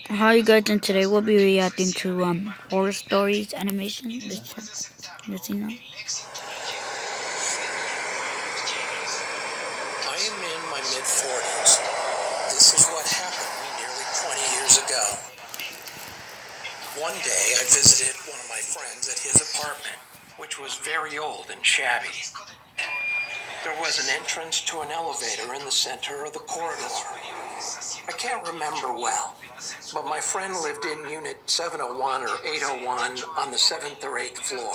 How you guys doing today? We'll be reacting to horror stories animation. Let's see now. I am in my mid-40s. This is what happened to me nearly 20 years ago. One day I visited one of my friends at his apartment, which was very old and shabby. There was an entrance to an elevator in the center of the corridor. I can't remember well, but my friend lived in unit 701 or 801 on the 7th or 8th floor.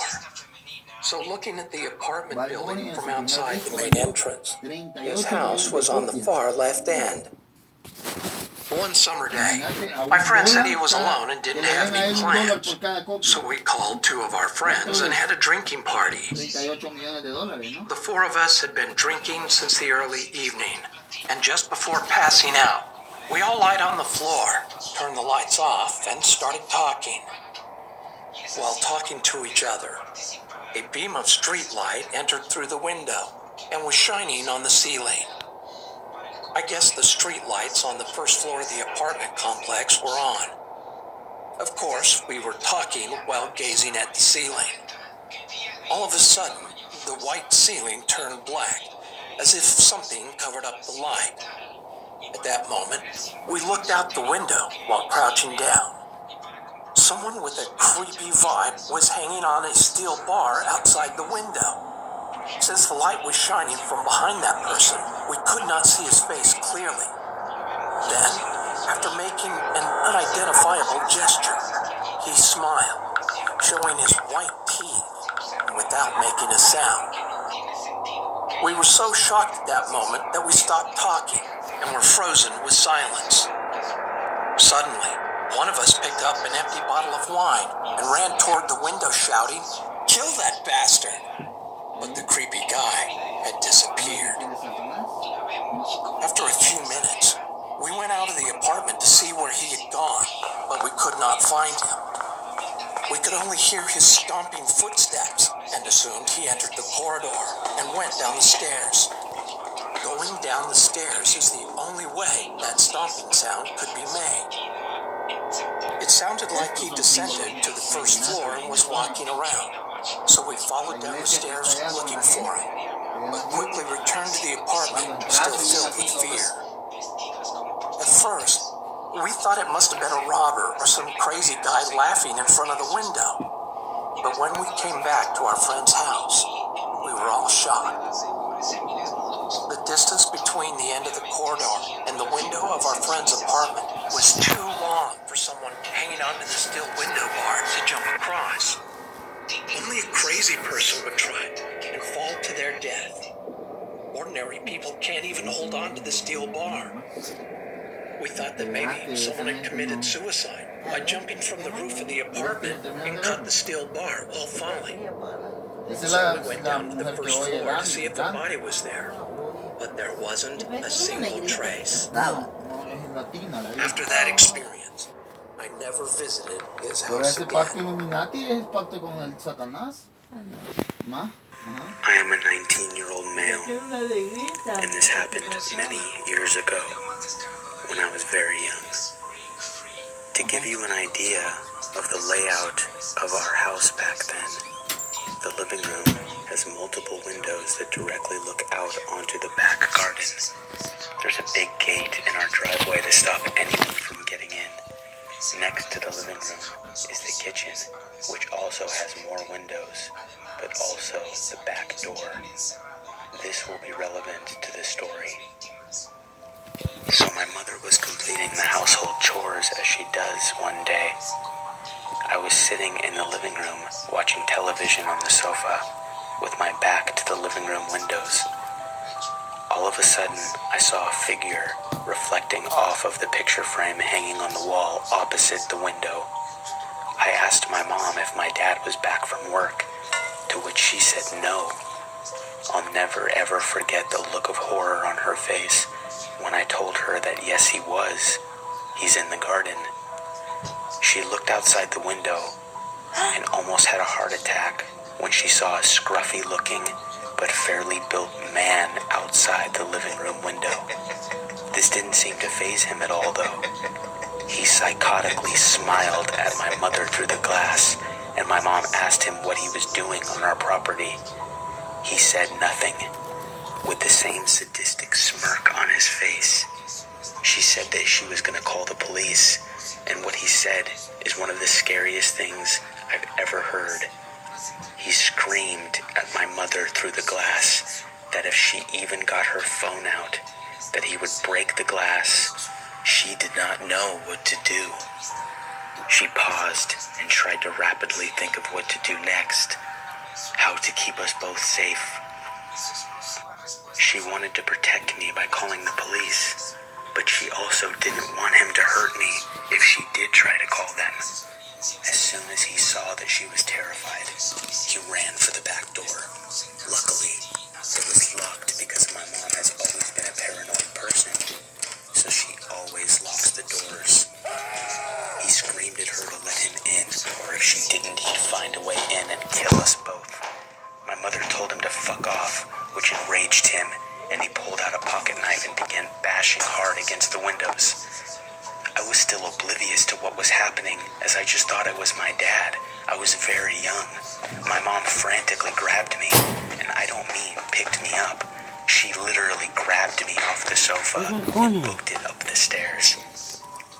So looking at the apartment building from outside the main entrance, his house was on the far left end. One summer day, my friend said he was alone and didn't have any plans. So we called two of our friends and had a drinking party. The four of us had been drinking since the early evening, and just before passing out, we all lied on the floor, turned the lights off, and started talking. While talking to each other, a beam of street light entered through the window and was shining on the ceiling. I guess the street lights on the first floor of the apartment complex were on. Of course, we were talking while gazing at the ceiling. All of a sudden, the white ceiling turned black, as if something covered up the light. At that moment, we looked out the window while crouching down. Someone with a creepy vibe was hanging on a steel bar outside the window. Since the light was shining from behind that person, we could not see his face clearly. Then, after making an unidentifiable gesture, he smiled, showing his white teeth, without making a sound. We were so shocked at that moment that we stopped talking and were frozen with silence. Suddenly, one of us picked up an empty bottle of wine and ran toward the window shouting, "Kill that bastard!" But the creepy guy had disappeared. After a few minutes, we went out of the apartment to see where he had gone, but we could not find him. We could only hear his stomping footsteps and assumed he entered the corridor and went down the stairs. Going down the stairs is the only way that stomping sound could be made. It sounded like he descended to the first floor and was walking around, so we followed down the stairs looking for him, but quickly returned to the apartment, still filled with fear. At first, we thought it must have been a robber or some crazy guy laughing in front of the window. But when we came back to our friend's house, we were all shocked. The distance between the end of the corridor and the window of our friend's apartment was too long for someone hanging onto the steel window bar to jump across. Only a crazy person would try and fall to their death. Ordinary people can't even hold on to the steel bar. We thought that maybe someone had committed suicide by jumping from the roof of the apartment and cut the steel bar while falling. So we went down to the first floor to see if the body was there, but there wasn't a single trace. After that experience, I never visited his house again. I am a 19-year-old male, and this happened many years ago when I was very young. To give you an idea of the layout of our house back then, the living room has multiple windows that directly look out onto the back garden. There's a big gate in our driveway to stop anyone from getting in. Next to the living room is the kitchen, which also has more windows, but also the back door. This will be relevant to the story. So my mother was completing the household chores as she does one day. I was sitting in the living room watching television on the sofa with my back to the living room windows. All of a sudden, I saw a figure reflecting off of the picture frame hanging on the wall opposite the window. I asked my mom if my dad was back from work, to which she said no. I'll never ever forget the look of horror on her face when I told her that yes, he was. He's in the garden. She looked outside the window and almost had a heart attack when she saw a scruffy-looking but fairly built man outside the living room window. This didn't seem to faze him at all, though. He psychotically smiled at my mother through the glass, and my mom asked him what he was doing on our property. He said nothing, with the same sadistic smirk on his face. She said that she was going to call the police, and what he said is one of the scariest things I've ever heard. He screamed at my mother through the glass that if she even got her phone out, that he would break the glass. She did not know what to do. She paused and tried to rapidly think of what to do next, how to keep us both safe. She wanted to protect me by calling the police, but she also didn't want him to hurt me if she did try to call them. As soon as he saw that she was terrified, he ran for the back door. Luckily, it was locked because my mom has always been a paranoid person, so she always locks the doors. He screamed at her to let him in, or if she didn't, he'd find a way in and kill us both. My mother told him to fuck off, which enraged him, and he pulled out a pocket knife and began bashing hard against the windows. I was still oblivious to what was happening, as I just thought it was my dad. I was very young. My mom frantically grabbed me, and I don't mean picked me up. She literally grabbed me off the sofa and booked it up the stairs.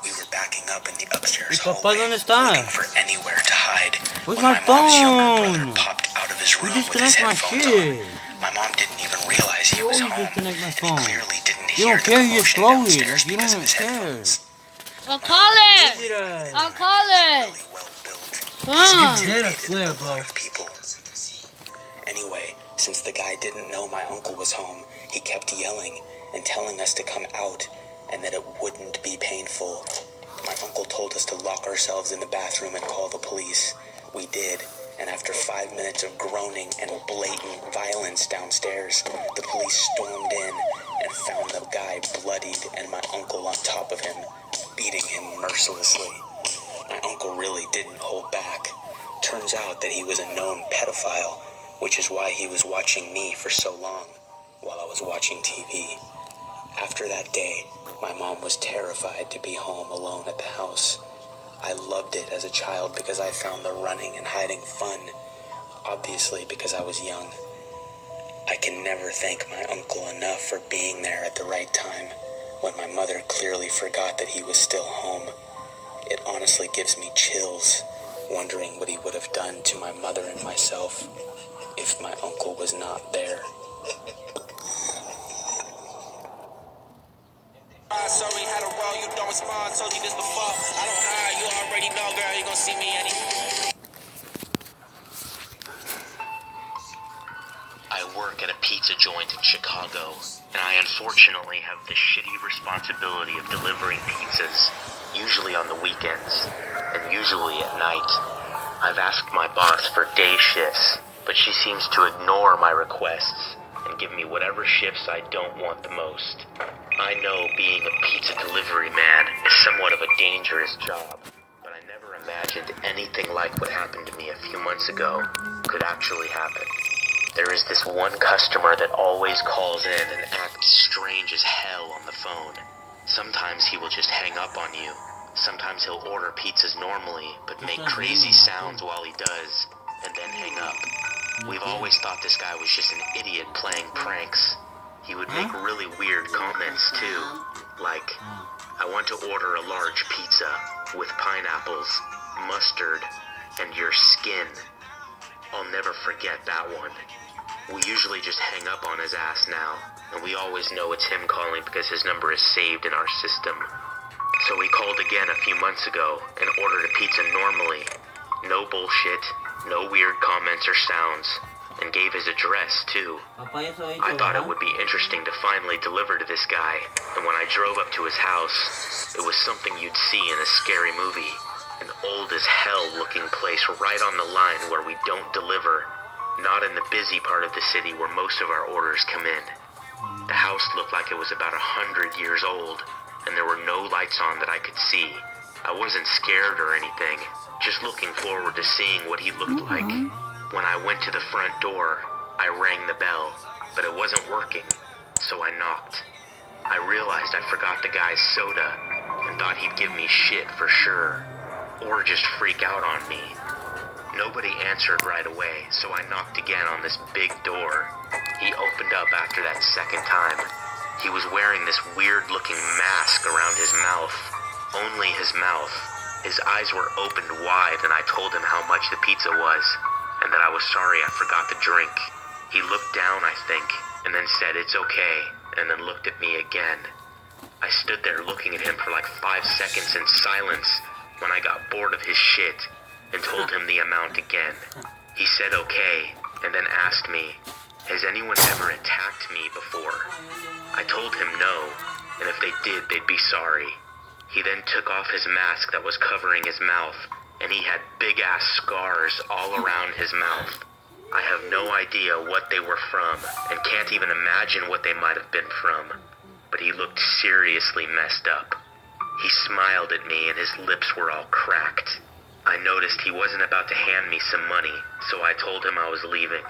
We were backing up in the upstairs hallway, looking for anywhere to hide, when my mom's younger brother popped out of his room with his headphones on. My mom didn't even realize he was home, and he clearly didn't hear the commotion downstairs because of his headphones. I'll call it! I'll call it! People. Anyway, since the guy didn't know my uncle was home, he kept yelling and telling us to come out and that it wouldn't be painful. My uncle told us to lock ourselves in the bathroom and call the police. We did, and after 5 minutes of groaning and blatant violence downstairs, the police stormed in and found the guy bloodied and my uncle on top of him, beating him mercilessly. My uncle really didn't hold back. Turns out that he was a known pedophile, which is why he was watching me for so long while I was watching TV. After that day, my mom was terrified to be home alone at the house. I loved it as a child because I found the running and hiding fun, obviously because I was young. I can never thank my uncle enough for being there at the right time when my mother clearly forgot that he was still home. It honestly gives me chills, wondering what he would have done to my mother and myself if my uncle was not there. Sorry, how to roll, you don't respond. Told you this before. I don't hide, you already know, girl. You gon' see me any. I work at a pizza joint in Chicago, and I unfortunately have the shitty responsibility of delivering pizzas, usually on the weekends, and usually at night. I've asked my boss for day shifts, but she seems to ignore my requests and give me whatever shifts I don't want the most. I know being a pizza delivery man is somewhat of a dangerous job, but I never imagined anything like what happened to me a few months ago could actually happen. There is this one customer that always calls in and acts strange as hell on the phone. Sometimes he will just hang up on you. Sometimes he'll order pizzas normally, but make crazy sounds while he does, and then hang up. We've always thought this guy was just an idiot playing pranks. He would make really weird comments too, like, I want to order a large pizza with pineapples, mustard, and your skin. I'll never forget that one. We usually just hang up on his ass now, and we always know it's him calling because his number is saved in our system. So he called again a few months ago and ordered a pizza normally. No bullshit, no weird comments or sounds, and gave his address too. I thought it would be interesting to finally deliver to this guy, and when I drove up to his house, it was something you'd see in a scary movie. An old as hell looking place right on the line where we don't deliver, not in the busy part of the city where most of our orders come in. The house looked like it was about 100 years old, and there were no lights on that I could see. I wasn't scared or anything, just looking forward to seeing what he looked like. When I went to the front door, I rang the bell, but it wasn't working, so I knocked. I realized I forgot the guy's soda, and and thought he'd give me shit for sure, or just freak out on me. Nobody answered right away, so I knocked again on this big door. He opened up after that second time. He was wearing this weird-looking mask around his mouth. Only his mouth. His eyes were opened wide, and I told him how much the pizza was, and that I was sorry I forgot the drink. He looked down, I think, and then said, "It's okay," and then looked at me again. I stood there looking at him for like 5 seconds in silence when I got bored of his shit and told him the amount again. He said okay, and then asked me, "Has anyone ever attacked me before?" I told him no, and if they did, they'd be sorry. He then took off his mask that was covering his mouth, and he had big-ass scars all around his mouth. I have no idea what they were from, and can't even imagine what they might have been from, but he looked seriously messed up. He smiled at me, and his lips were all cracked. I noticed he wasn't about to hand me some money, so I told him I was leaving.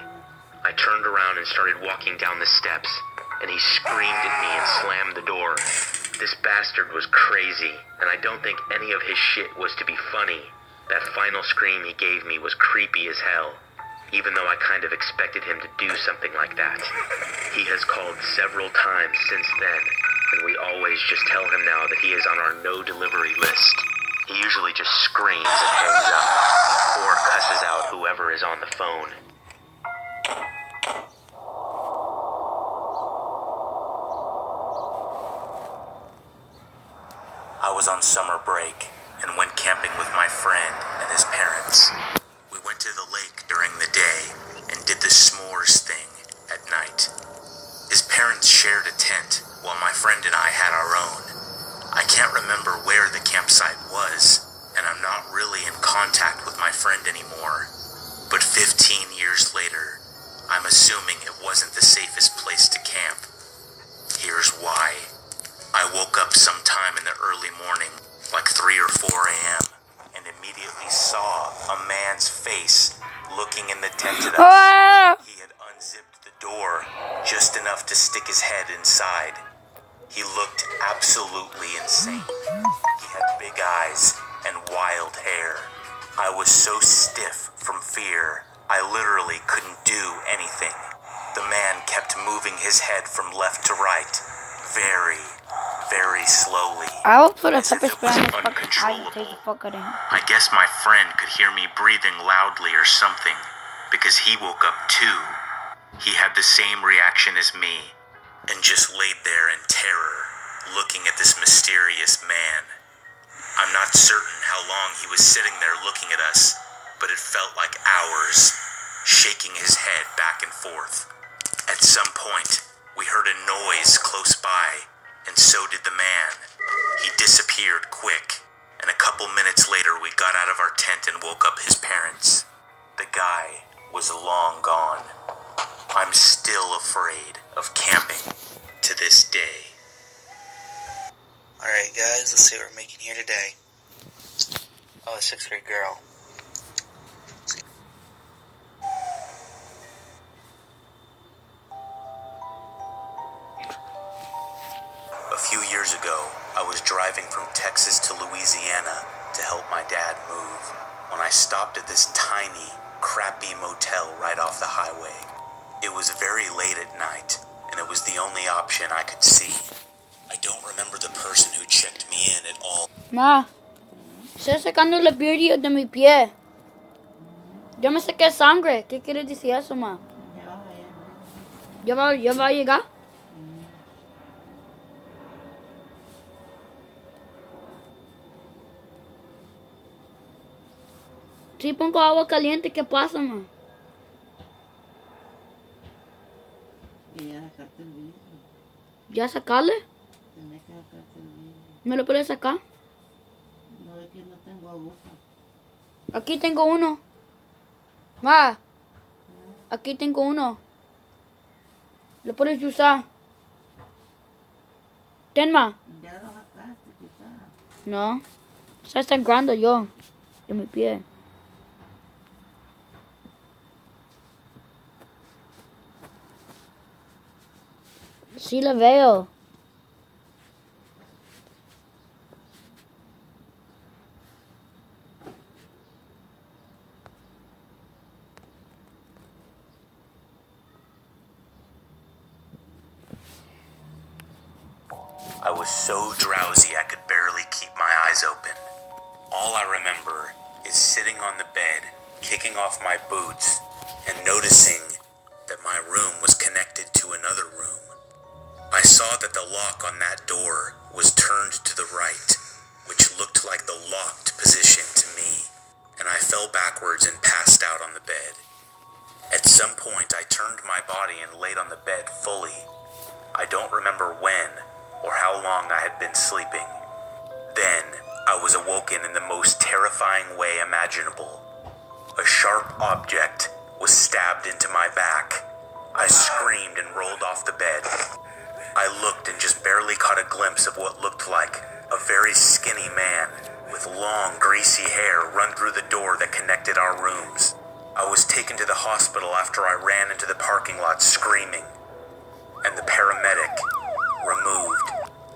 I turned around and started walking down the steps, and he screamed at me and slammed the door. This bastard was crazy, and I don't think any of his shit was to be funny. That final scream he gave me was creepy as hell, even though I kind of expected him to do something like that. He has called several times since then, and we always just tell him now that he is on our no delivery list. He usually just screams and hangs up, or cusses out whoever is on the phone. I was on summer break and went camping with my friend and his parents. We went to the lake during the day and did the s'mores thing at night. His parents shared a tent while my friend and I had our own. I can't remember where the campsite was, and I'm not really in contact with my friend anymore. But 15 years later, I'm assuming it wasn't the safest place to camp. Here's why. I woke up sometime in the early morning, like 3 or 4 a.m., and immediately saw a man's face looking in the tent at us. He had unzipped the door just enough to stick his head inside. He looked absolutely insane. He had big eyes and wild hair. I was so stiff from fear, I literally couldn't do anything. The man kept moving his head from left to right, very, very slowly. I will put a as if pepper it spray was on his fucking eye and uncontrollable. take the fuck out of him. I guess my friend could hear me breathing loudly or something, because he woke up too. He had the same reaction as me, and just laid there in terror, looking at this mysterious man. I'm not certain how long he was sitting there looking at us, but it felt like hours, shaking his head back and forth. At some point, we heard a noise close by, and so did the man. He disappeared quick, and a couple minutes later we got out of our tent and woke up his parents. The guy was long gone. I'm still afraid of camping to this day. Alright guys, let's see what we're making here today. Oh, a 6th grade girl. A few years ago, I was driving from Texas to Louisiana to help my dad move when I stopped at this tiny, crappy motel right off the highway. It was very late at night, and it was the only option I could see. I don't remember the person who checked me in at all. Ma, estoy sacando los vidrios de mi pie. Yo me saqué sangre. ¿Qué quiere decir eso, ma? ¿Ya va a llegar? Si pongo agua caliente, ¿qué pasa, ma? ¿Ya sacarle? ¿Me lo puedes sacar? No, es que no tengo aguja. Aquí tengo uno. Ma, aquí tengo uno. Lo puedes usar. Ten, ma. Ya lo sacaste, quizás. No. Está sangrando yo. De mi pie. Sí lo veo. I was so drowsy I could barely keep my eyes open. All I remember is sitting on the bed, kicking off my boots, and noticing that my room was connected to another room. I saw that the lock on that door was turned to the right, which looked like the locked position to me, and I fell backwards and passed out on the bed. At some point, I turned my body and laid on the bed fully. I don't remember when or how long I had been sleeping. Then, I was awoken in the most terrifying way imaginable. A sharp object was stabbed into my back. I screamed and rolled off the bed. I looked and just barely caught a glimpse of what looked like a very skinny man with long, greasy hair run through the door that connected our rooms. I was taken to the hospital after I ran into the parking lot screaming, and the paramedic removed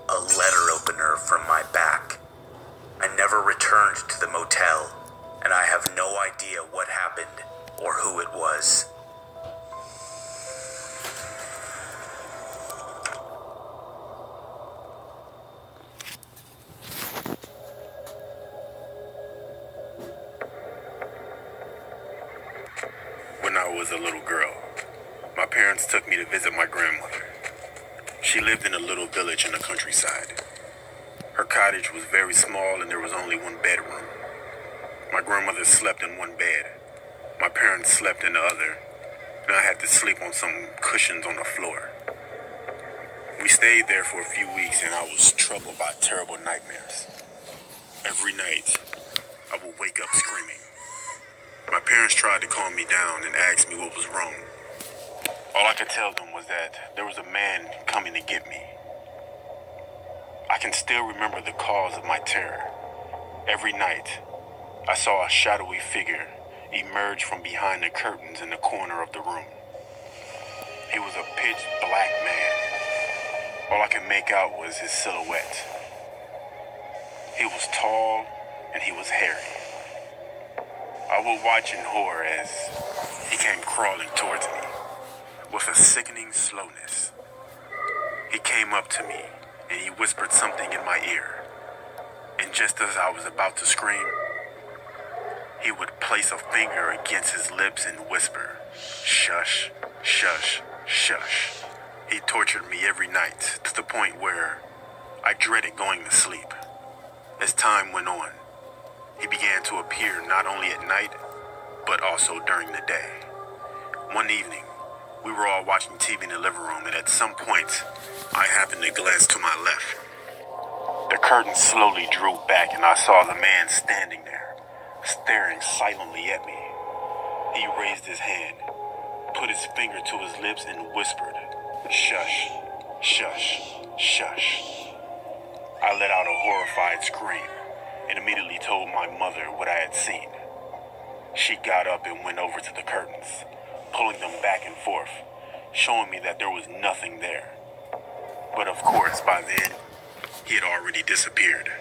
a letter opener from my back. I never returned to the motel, and I have no idea what happened or who it was. When I was a little girl, my parents took me to visit my grandmother. She lived in a little village in the countryside. Her cottage was very small and there was only one bedroom. My grandmother slept in one bed. My parents slept in the other, and I had to sleep on some cushions on the floor. We stayed there for a few weeks and I was troubled by terrible nightmares. Every night, I would wake up screaming. My parents tried to calm me down and asked me what was wrong. All I could tell them was that there was a man coming to get me. I can still remember the cause of my terror. Every night, I saw a shadowy figure emerge from behind the curtains in the corner of the room. He was a pitch black man. All I could make out was his silhouette. He was tall and he was hairy. I would watch in horror as he came crawling towards me with a sickening slowness. He came up to me and he whispered something in my ear. And just as I was about to scream, he would place a finger against his lips and whisper, "Shush, shush, shush." He tortured me every night to the point where I dreaded going to sleep. As time went on, he began to appear not only at night, but also during the day. One evening, we were all watching TV in the living room, and at some point, I happened to glance to my left. The curtain slowly drew back, and I saw the man standing there, staring silently at me. He raised his hand, put his finger to his lips, and whispered, "Shush, shush, shush." I let out a horrified scream and immediately told my mother what I had seen. She got up and went over to the curtains, pulling them back and forth, showing me that there was nothing there. But of course, by then, he had already disappeared.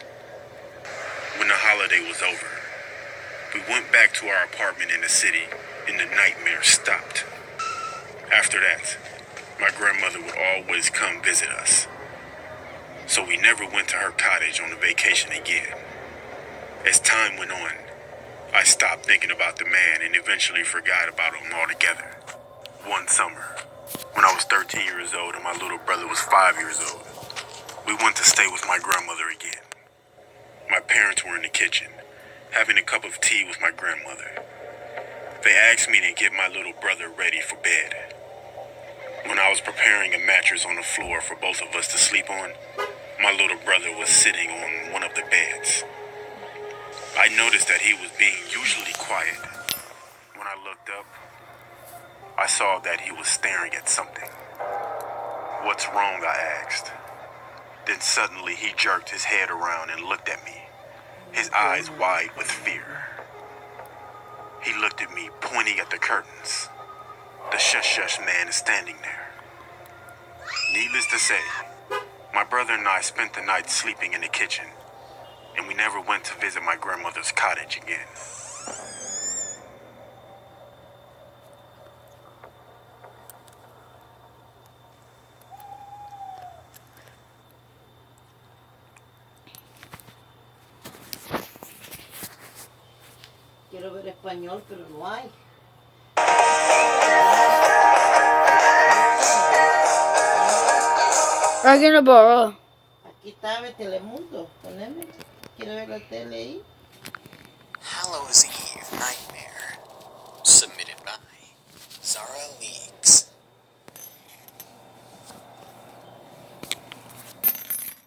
When the holiday was over, we went back to our apartment in the city, and the nightmare stopped. After that, my grandmother would always come visit us. So we never went to her cottage on a vacation again. As time went on, I stopped thinking about the man and eventually forgot about him altogether. One summer, when I was 13 years old and my little brother was 5 years old, we went to stay with my grandmother again. My parents were in the kitchen, having a cup of tea with my grandmother. They asked me to get my little brother ready for bed. When I was preparing a mattress on the floor for both of us to sleep on, my little brother was sitting on one of the beds. I noticed that he was being usually quiet. When I looked up, I saw that he was staring at something. "What's wrong?" I asked. Then suddenly he jerked his head around and looked at me, his eyes wide with fear. He looked at me, pointing at the curtains. The shush-shush man is standing there. Needless to say, my brother and I spent the night sleeping in the kitchen, and we never went to visit my grandmother's cottage again. quiero ver español, pero no hay. Alguien lo borró. Aquí está Telemundo. Poneme. ¿Quiere ver la tele ahí? Hallows Eve Nightmare. Submitted by Zara Leaks.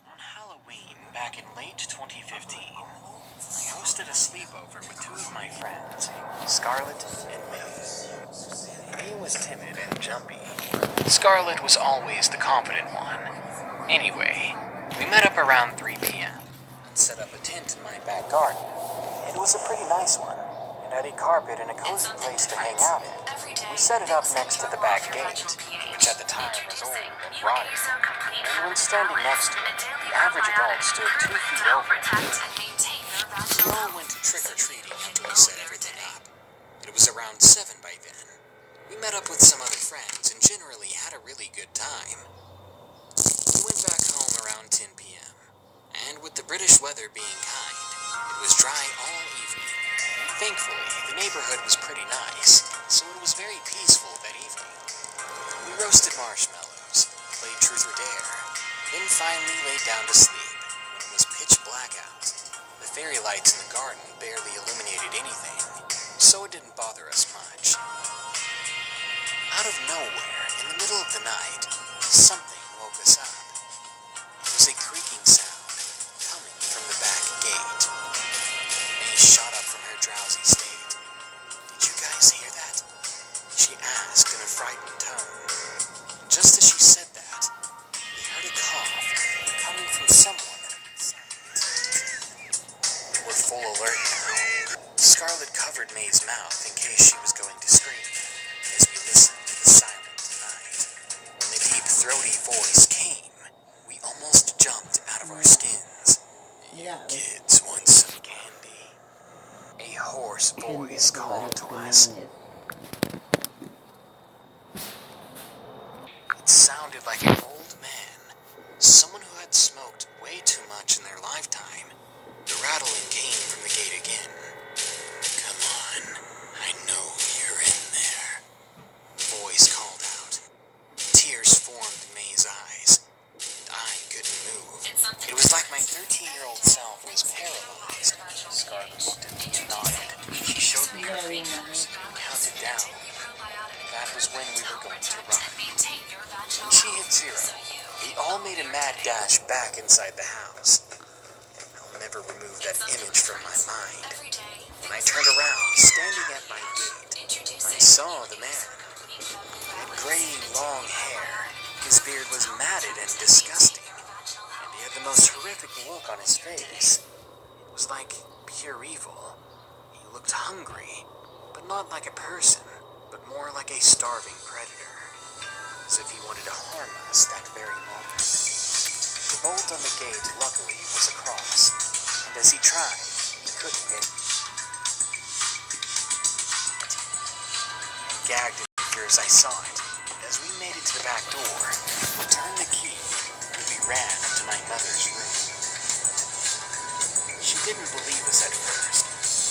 On Halloween, back in late 2015, I hosted a sleepover with two of my friends, Scarlett and Maze. May was timid and jumpy. Scarlett was always the confident one. Anyway, we met up around 3 p.m. and set up a tent in my back garden. It was a pretty nice one. It had a carpet and a cozy place to hang out in. We set it up next to the back gate, which at the time was old and rotten. And when standing next to it, the average adult stood 2 feet over it. We all went trick-or-treating after we set everything up. It was around 7 by then. We met up with some other friends and generally had a really good time. We went back home around 10 p.m. And with the British weather being kind, it was dry all evening. Thankfully, the neighborhood was pretty nice, so it was very peaceful that evening. We roasted marshmallows, played Truth or Dare, then finally laid down to sleep when it was pitch black out. The fairy lights in the garden barely illuminated anything, so it didn't bother us much. Out of nowhere, in the middle of the night, something woke us up. It was a creaking sound coming from the back gate. May shot up from her drowsy state. Did you guys hear that? She asked in a frightened tone. Just as she said that, we heard a cough coming from someone inside. We were full alert now. Scarlett covered May's mouth in case she was going to scream as we listened to the silent night. When the deep, throaty voice came, we almost jumped out of our skins. You kids want some candy? A hoarse voice called to us. It sounded like an old man, someone who had smoked way too much in their lifetime. The rattling came from the gate again. Come on, I know you're in there. The voice called out. Tears formed in May's eyes, and I couldn't move. It was like my 13-year-old self was paralyzed. Scarlett looked at me and nodded. She showed me her fingers and counted down. That was when we were going to run. When she hit 0, we all made a mad dash back inside the house. I'll never remove that image from my mind. When I turned around, standing at my gate, I saw the man. He had gray, long hair. His beard was matted and disgusting, and he had the most horrific look on his face. It was like pure evil. He looked hungry, but not like a person, but more like a starving predator, as if he wanted to harm us that very moment. The bolt on the gate, luckily, was across, and as he tried, he couldn't get it. I gagged in fear as I saw it, and as we made it to the back door, we turned the key, and we ran into my mother's room. She didn't believe us at first,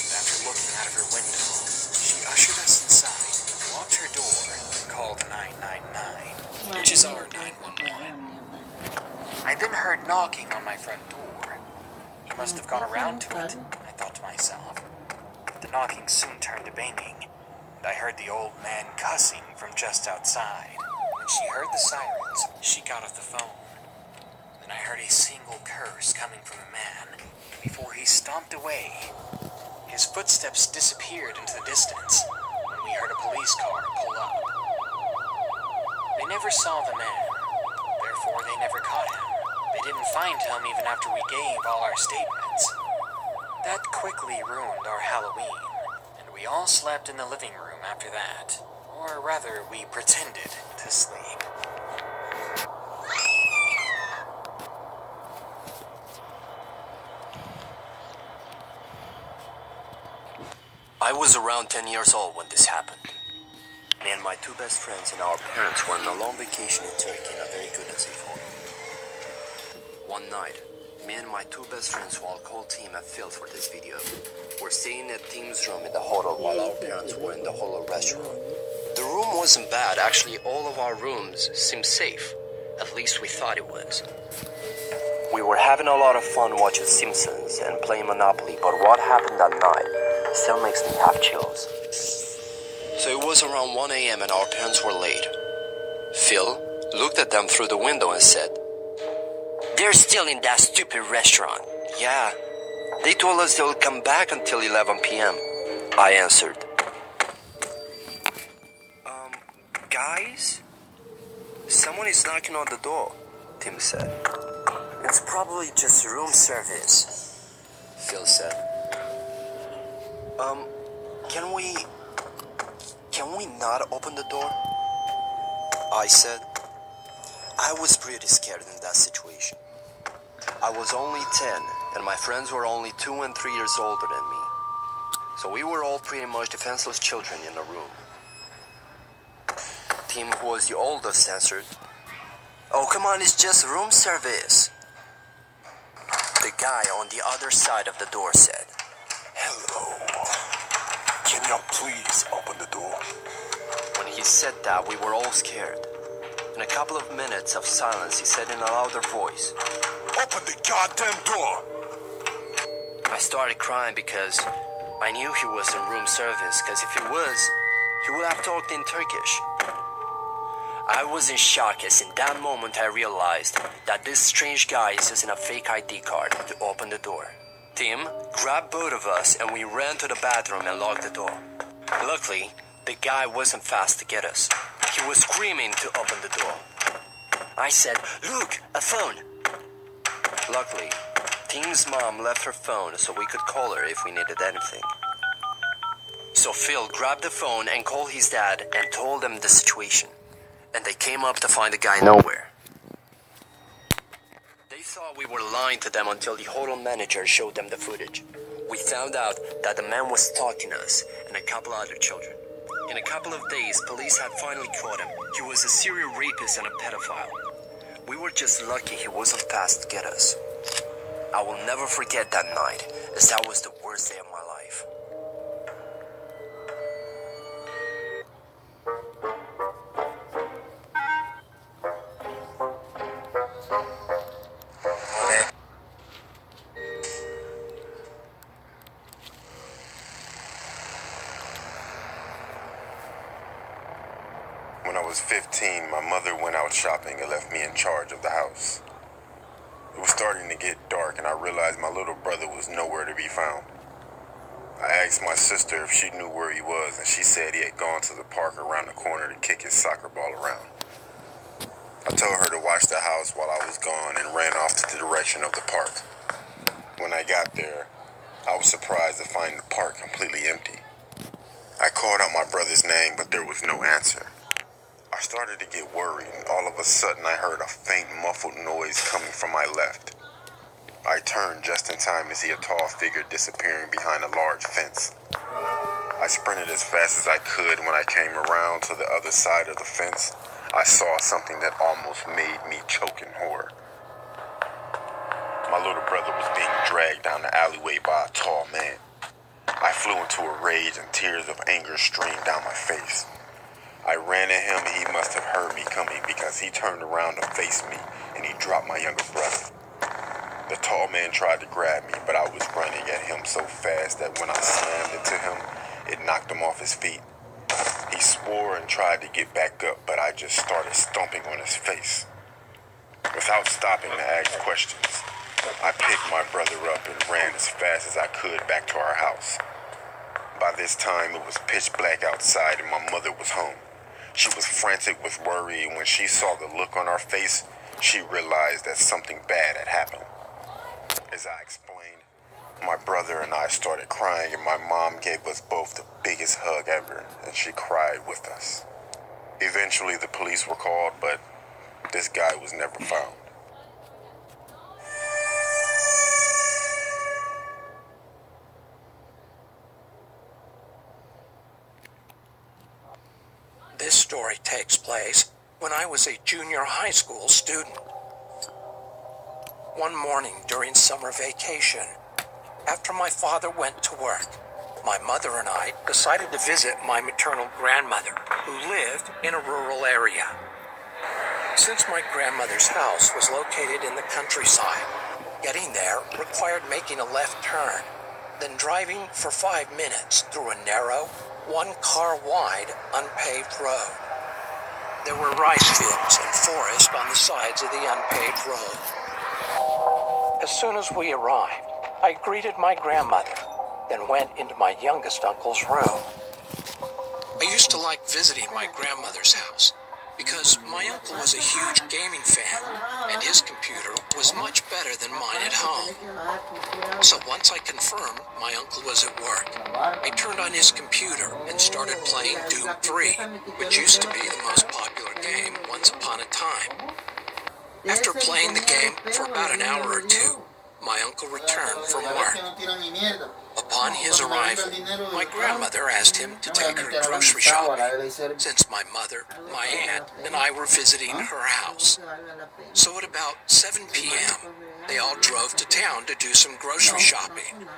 but after looking out of her window, she ushered us inside, locked her door, and called 999, which is our 911. I then heard knocking on my front door. He must have gone around to it, I thought to myself. The knocking soon turned to banging, and I heard the old man cussing from just outside. When she heard the sirens, she got off the phone. Then I heard a single curse coming from the man. Before he stomped away, his footsteps disappeared into the distance, and we heard a police car pull up. They never saw the man, therefore they never caught him. They didn't find him even after we gave all our statements. That quickly ruined our Halloween, and we all slept in the living room after that. Or rather, we pretended to sleep. I was around 10 years old when this happened. Me and my two best friends and our parents were on a long vacation in Turkey in a very good and safe home. One night, Me and my two best friends, who I'll call Tim and Phil for this video, were staying at Tim's room in the Horor while our parents were in the Horor restaurant. The room wasn't bad. Actually, all of our rooms seemed safe. At least we thought it was. We were having a lot of fun watching Simpsons and playing Monopoly, but what happened that night still makes me have chills. So it was around 1 a.m. and our parents were late. Phil looked at them through the window and said, "They're still in that stupid restaurant." "Yeah, they told us they'll come back until 11 p.m. I answered. Guys? Someone is knocking on the door, Tim said. "It's probably just room service," Phil said. Can we not open the door?" I said. I was pretty scared in that situation. I was only 10, and my friends were only 2 and 3 years older than me. So we were all pretty much defenseless children in the room. Tim, who was the oldest, answered, "Oh, come on, it's just room service." The guy on the other side of the door said, "Hello. Can you please open the door?" When he said that, we were all scared. In a couple of minutes of silence, he said in a louder voice, "Open the goddamn door!" I started crying because I knew he was in room service, because if he was, he would have talked in Turkish. I was in shock as in that moment I realized that this strange guy is using a fake ID card to open the door. Tim grabbed both of us and we ran to the bathroom and locked the door. Luckily, the guy wasn't fast to get us. He was screaming to open the door. I said, "Look, a phone." Luckily, Tim's mom left her phone so we could call her if we needed anything. So Phil grabbed the phone and called his dad and told them the situation. And they came up to find the guy nowhere. They thought we were lying to them until the hotel manager showed them the footage. We found out that the man was stalking us and a couple other children. In a couple of days, police had finally caught him. He was a serial rapist and a pedophile. We were just lucky he wasn't fast to get us. I will never forget that night, as that was the worst day of my life. When I was 15, my mother went out shopping and left me in charge of the house. It was starting to get dark and I realized my little brother was nowhere to be found. I asked my sister if she knew where he was and she said he had gone to the park around the corner to kick his soccer ball around. I told her to watch the house while I was gone and ran off to the direction of the park. When I got there, I was surprised to find the park completely empty. I called out my brother's name, but there was no answer. I started to get worried, and all of a sudden I heard a faint muffled noise coming from my left. I turned just in time to see a tall figure disappearing behind a large fence. I sprinted as fast as I could. When I came around to the other side of the fence, I saw something that almost made me choke in horror. My little brother was being dragged down the alleyway by a tall man. I flew into a rage and tears of anger streamed down my face. I ran at him and he must have heard me coming because he turned around to face me and he dropped my younger brother. The tall man tried to grab me, but I was running at him so fast that when I slammed into him, it knocked him off his feet. He swore and tried to get back up, but I just started stomping on his face. Without stopping to ask questions, I picked my brother up and ran as fast as I could back to our house. By this time, it was pitch black outside and my mother was home. She was frantic with worry, and when she saw the look on our face, she realized that something bad had happened. As I explained, my brother and I started crying, and my mom gave us both the biggest hug ever, and she cried with us. Eventually, the police were called, but this guy was never found. This story takes place when I was a junior high school student. One morning during summer vacation, after my father went to work, my mother and I decided to visit my maternal grandmother, who lived in a rural area. Since my grandmother's house was located in the countryside, getting there required making a left turn, then driving for 5 minutes through a narrow, one-car-wide, unpaved road. There were rice fields and forest on the sides of the unpaved road. As soon as we arrived, I greeted my grandmother, then went into my youngest uncle's room. I used to like visiting my grandmother's house because my uncle was a huge gaming fan, and his computer was much better than mine at home. So once I confirmed my uncle was at work, I turned on his computer and started playing Doom 3, which used to be the most popular game once upon a time. After playing the game for about an hour or two, my uncle returned from work. Upon his arrival, my grandmother asked him to take her grocery shopping, since my mother, my aunt, and I were visiting her house. So at about 7 p.m., they all drove to town to do some grocery shopping.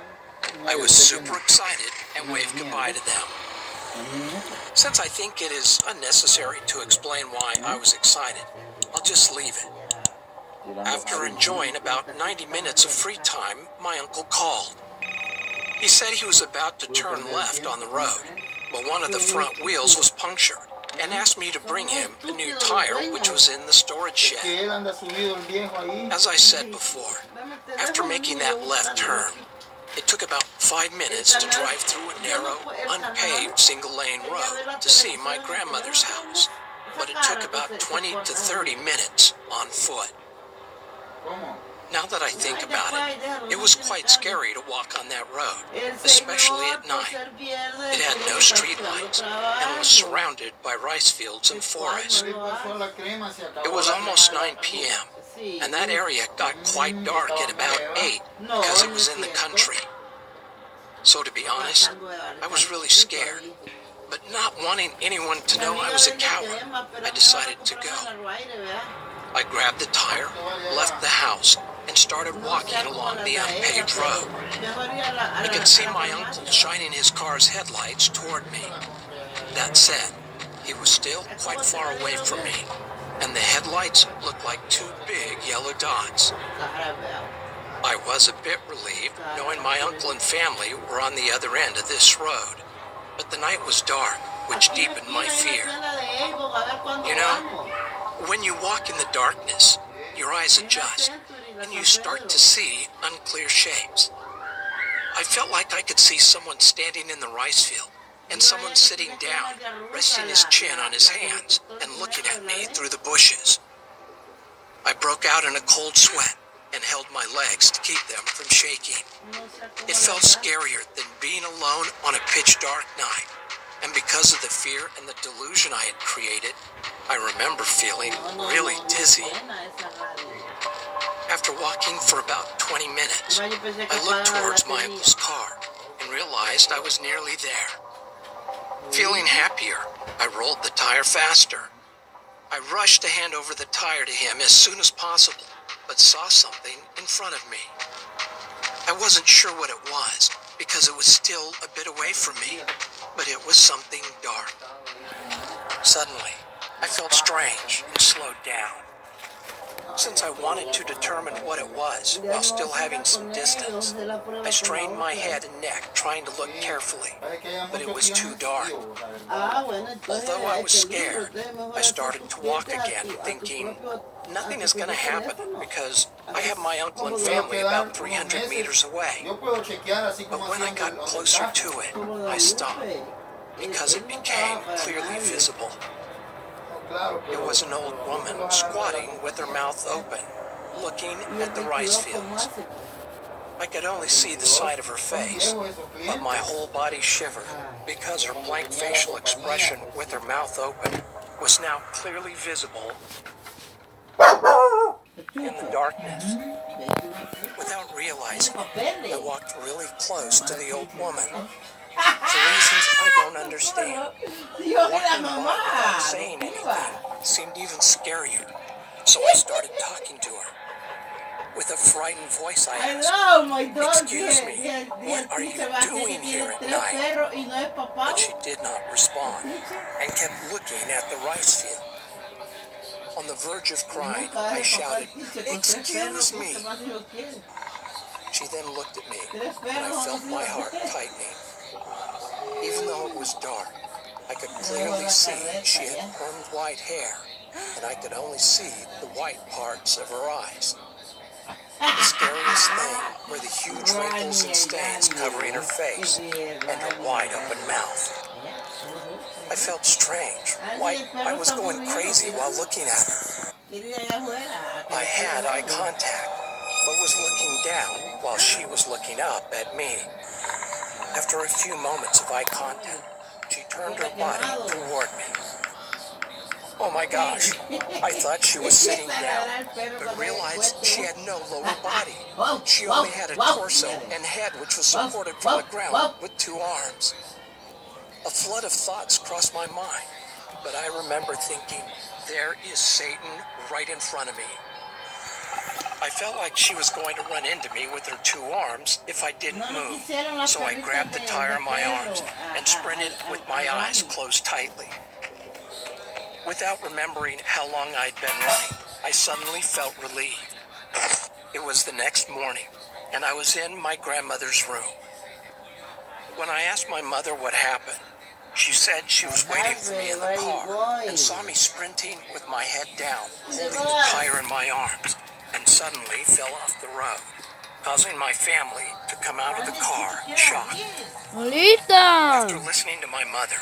I was super excited and waved goodbye to them. Since I think it is unnecessary to explain why I was excited, I'll just leave it. After enjoying about 90 minutes of free time, my uncle called. He said he was about to turn left on the road, but one of the front wheels was punctured, and asked me to bring him a new tire which was in the storage shed. As I said before, after making that left turn, it took about 5 minutes to drive through a narrow, unpaved single-lane road to see my grandmother's house, but it took about 20 to 30 minutes on foot. Now that I think about it, it was quite scary to walk on that road, especially at night. It had no streetlights and was surrounded by rice fields and forest. It was almost 9 p.m., and that area got quite dark at about 8 because it was in the country. So to be honest, I was really scared. But not wanting anyone to know I was a coward, I decided to go. I grabbed the tire, left the house, and started walking along the unpaved road. I could see my uncle shining his car's headlights toward me. That said, he was still quite far away from me, and the headlights looked like 2 big yellow dots. I was a bit relieved knowing my uncle and family were on the other end of this road, but the night was dark, which deepened my fear. You know, when you walk in the darkness, your eyes adjust, and you start to see unclear shapes. I felt like I could see someone standing in the rice field, and someone sitting down, resting his chin on his hands, and looking at me through the bushes. I broke out in a cold sweat, and held my legs to keep them from shaking. It felt scarier than being alone on a pitch-dark night, and because of the fear and the delusion I had created, I remember feeling really dizzy. After walking for about 20 minutes, I looked towards my uncle's car and realized I was nearly there. Feeling happier, I rolled the tire faster. I rushed to hand over the tire to him as soon as possible, but saw something in front of me. I wasn't sure what it was, because it was still a bit away from me, but it was something dark. Suddenly, I felt strange and slowed down. Since I wanted to determine what it was while still having some distance, I strained my head and neck trying to look carefully, but it was too dark. Although I was scared, I started to walk again, thinking nothing is going to happen because I have my uncle and family about 300 meters away. But when I got closer to it, I stopped because it became clearly visible. It was an old woman squatting with her mouth open, looking at the rice fields. I could only see the side of her face, but my whole body shivered because her blank facial expression with her mouth open was now clearly visible in the darkness. Without realizing it, I walked really close to the old woman. For reasons I don't understand, walking by without saying anything seemed even scarier, so I started talking to her. With a frightened voice, I I asked, know, my dog. "Excuse me, what are you doing here at night?" But she did not respond and kept looking at the rice field. On the verge of crying, I shouted, "Excuse me." She then looked at me, and I felt my heart tightening. Even though it was dark, I could clearly see she had permed white hair, and I could only see the white parts of her eyes. The scariest thing were the huge wrinkles and stains covering her face and her wide-open mouth. I felt strange, like I was going crazy while looking at her. I had eye contact, but was looking down while she was looking up at me. After a few moments of eye contact, she turned her body toward me. Oh my gosh, I thought she was sitting down, but realized she had no lower body. She only had a torso and head which was supported from the ground with 2 arms. A flood of thoughts crossed my mind, but I remember thinking, there is Satan right in front of me. I felt like she was going to run into me with her 2 arms if I didn't move, so I grabbed the tire in my arms and sprinted with my eyes closed tightly. Without remembering how long I'd been running, I suddenly felt relieved. It was the next morning, and I was in my grandmother's room. When I asked my mother what happened, she said she was waiting for me in the car and saw me sprinting with my head down, holding the tire in my arms, and suddenly fell off the road, causing my family to come out of the car shocked. Lolita! After listening to my mother,